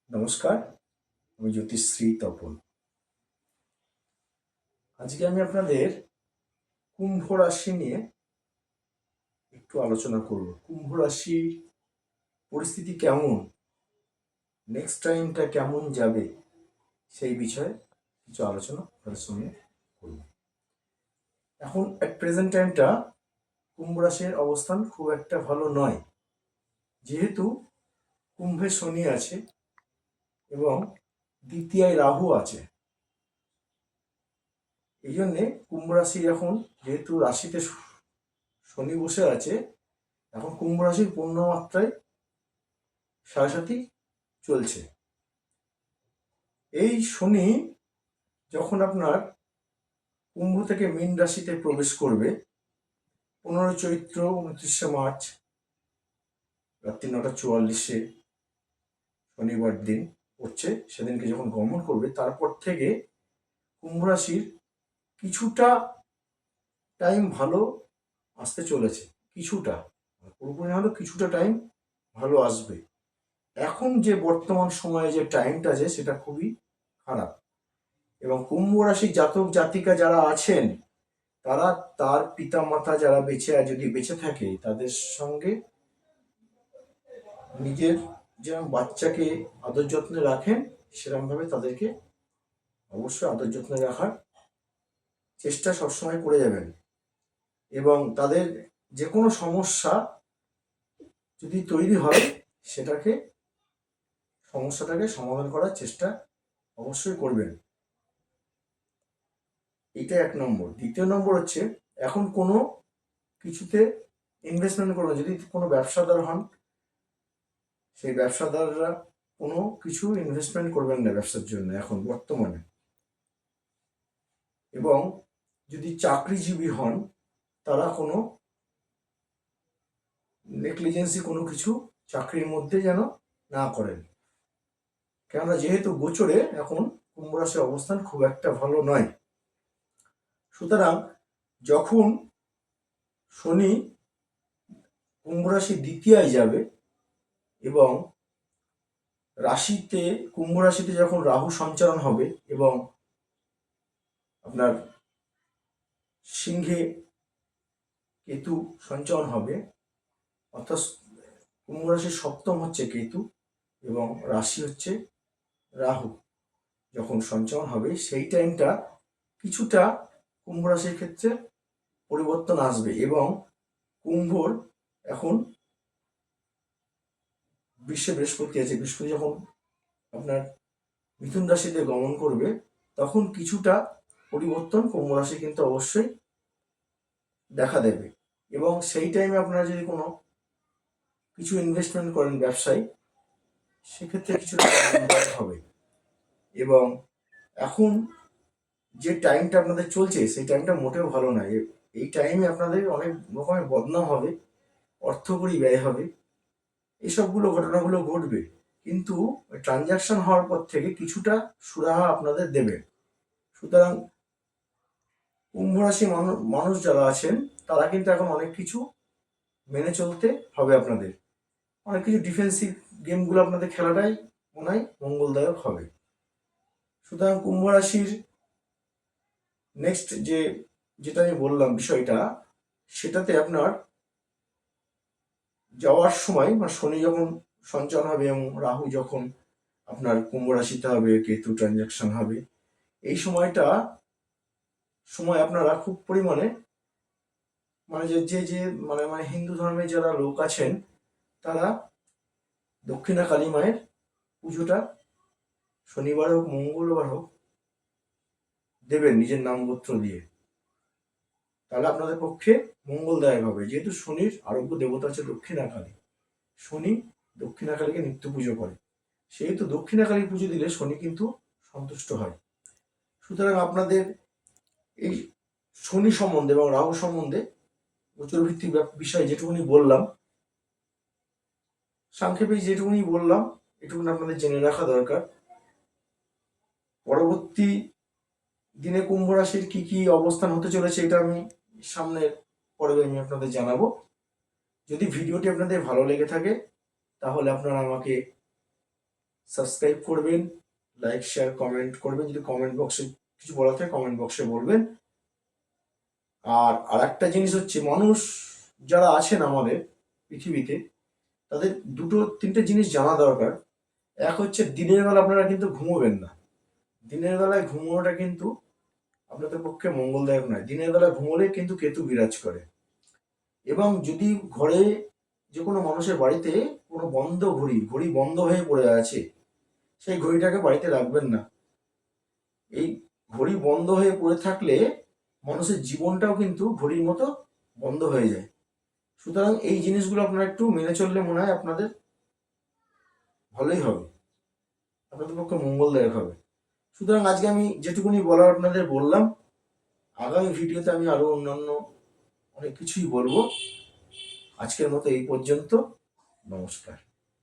নমস্কার, আমি জ্যোতিশ্রী তপন। আজকে আমি আপনাদের কুম্ভ রাশি নিয়ে একটু আলোচনা করব। কুম্ভ রাশির পরিস্থিতি কেমন, নেক্সট টাইমটা কেমন যাবে, সেই বিষয়ে কিছু আলোচনা আপনাদের সঙ্গে করব। এখন অ্যাট প্রেজেন্ট টাইমটা কুম্ভ রাশির অবস্থান খুব একটা ভালো নয়, যেহেতু কুম্ভে শনি আছে এবং দ্বিতীয়ায় রাহু আছে। এই জন্যে কুম্ভ রাশি এখন যেহেতু রাশিতে শনি বসে আছে, এখন কুম্ভ রাশির পূর্ণমাত্রায় সাড়ে চলছে। এই শনি যখন আপনার কুম্ভ থেকে মীন রাশিতে প্রবেশ করবে 15 চৈত্র 29 মার্চ রাত্রি 9:44 শনিবার দিন পড়ছে, সেদিনকে যখন গমন করবে তারপর থেকে কুম্ভ রাশির কিছুটা টাইম ভালো আসতে চলেছে। কিছুটা, পুরোপুরি হলো কিছুটা টাইম ভালো আসবে। এখন যে বর্তমান সময়ে যে টাইমটা আছে সেটা খুবই খারাপ, এবং কুম্ভ রাশির জাতক জাতিকা যারা আছেন তারা তার পিতা মাতা যারা যদি বেঁচে থাকে তাদের সঙ্গে নিজের যেরকম বাচ্চাকে আদর যত্নে রাখেন সেরকম ভাবে তাদেরকে অবশ্যই আদর যত্নে রাখার চেষ্টা সবসময় করে যাবেন, এবং তাদের যে কোনো সমস্যা যদি তৈরি হয় সমস্যাটাকে সমাধান করার চেষ্টা অবশ্যই করবেন। এটা 1 নম্বর। দ্বিতীয় নম্বর হচ্ছে, এখন কোনো কিছুতে ইনভেস্টমেন্ট করবেন। যদি কোনো ব্যবসাদার হন, সেই ব্যবসাদাররা কোনো কিছু ইনভেস্টমেন্ট করবেন না ব্যবসার জন্য এখন বর্তমানে। এবং যদি চাকরিজীবী হন তারা কোনো নেগলিজেন্সি কোনো কিছু চাকরির মধ্যে যেন না করেন, কেননা যেহেতু গোচরে এখন কুম্ভ রাশির অবস্থান খুব একটা ভালো নয়। সুতরাং যখন শনি কুম্ভ রাশি দ্বিতীয়ায় যাবে এবং রাশিতে কুম্ভ রাশিতে যখন রাহু সঞ্চারণ হবে এবং আপনার সিংহে কেতু সঞ্চারণ হবে, অর্থাৎ কুম্ভ রাশির সপ্তম হচ্ছে কেতু এবং রাশি হচ্ছে রাহু, যখন সঞ্চারণ হবে সেই টাইমটা কিছুটা কুম্ভ রাশির ক্ষেত্রে পরিবর্তন আসবে। এবং কুম্ভর এখন বৃহস্পতি আছে, বৃহস্পতি যখন আপনার মিথুন রাশিতে গমন করবে তখন কিছুটা পরিবর্তন কুম্ভ রাশি কিন্তু অবশ্যই দেখা দেবে। এবং সেই টাইমে আপনারা যদি কোনো কিছু ইনভেস্টমেন্ট করেন ব্যবসায়, সেক্ষেত্রে কিছুটা হবে। এবং এখন যে টাইমটা আপনাদের চলছে সেই টাইমটা মোটেও ভালো নয়। এই টাইমে আপনাদের অনেক রকমের বদনাম হবে, অর্থকরী ব্যয় হবে, এইসবগুলো ঘটনাগুলো ঘটবে। কিন্তু ট্রানজাকশন হওয়ার পর থেকে কিছুটা সুরাহা আপনাদের দেবে। সুতরাং কুম্ভ রাশি মানুষ যারা আছেন তারা কিন্তু এখন অনেক কিছু মেনে চলতে হবে আপনাদের। অনেক কিছু ডিফেন্সিভ গেমগুলো আপনাদের খেলাটাই মনে হয় মঙ্গলদায়ক হবে। সুতরাং কুম্ভ রাশির নেক্সট যেটা আমি বললাম বিষয়টা, সেটাতে আপনার যাওয়ার সময় বা শনি যখন সঞ্চালন হবে এবং রাহু যখন আপনার কুম্ভ রাশিতে হবে, কেতু ট্রানজাকশন হবে, এই সময় আপনারা খুব পরিমাণে মানে যে মানে মানে হিন্দু ধর্মের যারা লোক আছেন তারা দক্ষিণা কালী মায়ের পুজোটা শনিবার হোক মঙ্গলবার হোক দেবেন নিজের নামগোত্র দিয়ে, তাহলে আপনাদের পক্ষে মঙ্গলদায়ক হবে। যেহেতু শনির আরোগ্য দেবতা আছে দক্ষিণা কালী, শনি দক্ষিণা কালীকে নিত্য পুজো করে, সেহেতু দক্ষিণা কালী পুজো দিলে শনি কিন্তু সন্তুষ্ট হয়। সুতরাং আপনাদের এই শনি সম্বন্ধে এবং রাহু সম্বন্ধে গোচর ভিত্তিক বিষয় যেটুকুনি বললাম, সংক্ষেপে যেটুকুনি বললাম, এটুকুনি আপনাদের জেনে রাখা দরকার। পরবর্তী দিনে কুম্ভ রাশির কি কি অবস্থান হতে চলেছে এটা আমি সামনের পর্বে আমি আপনাদের জানাবো। যদি ভিডিওটি আপনাদের ভালো লেগে থাকে তাহলে আপনারা আমাকে সাবস্ক্রাইব করবেন, লাইক শেয়ার কমেন্ট করবেন। যদি কমেন্ট বক্সে কিছু বলা থাকে কমেন্ট বক্সে বলবেন। আর একটা জিনিস হচ্ছে, মানুষ যারা আছেন আমাদের পৃথিবীতে, তাদের দুটো তিনটে জিনিস জানা দরকার। এক হচ্ছে, দিনের বেলা আপনারা কিন্তু ঘুমোবেন না। দিনের বেলায় ঘুমোনোটা কিন্তু আপনাদের পক্ষে মঙ্গলদায়ক নয়। দিনের বেলা ঘুমোলে কিন্তু কেতু বিরাজ করে। এবং যদি ঘরে, যে কোনো মানুষের বাড়িতে কোনো বন্ধ ঘড়ি বন্ধ হয়ে পড়ে আছে, সেই ঘড়িটাকে বাড়িতে রাখবেন না। এই ঘড়ি বন্ধ হয়ে পড়ে থাকলে মানুষের জীবনটাও কিন্তু ঘড়ির মতো বন্ধ হয়ে যায়। সুতরাং এই জিনিসগুলো আপনারা একটু মেনে চললে মনে হয় আপনাদের ভালোই হবে, আপনাদের পক্ষে মঙ্গলদায়ক হবে। সুতরাং আজকে আমি যেটুকুনি বলার আপনাদের বললাম। আগামী ভিডিওতে আমি আরো অন্যান্য অনেক কিছুই বলবো। আজকের মতো এই পর্যন্ত। নমস্কার।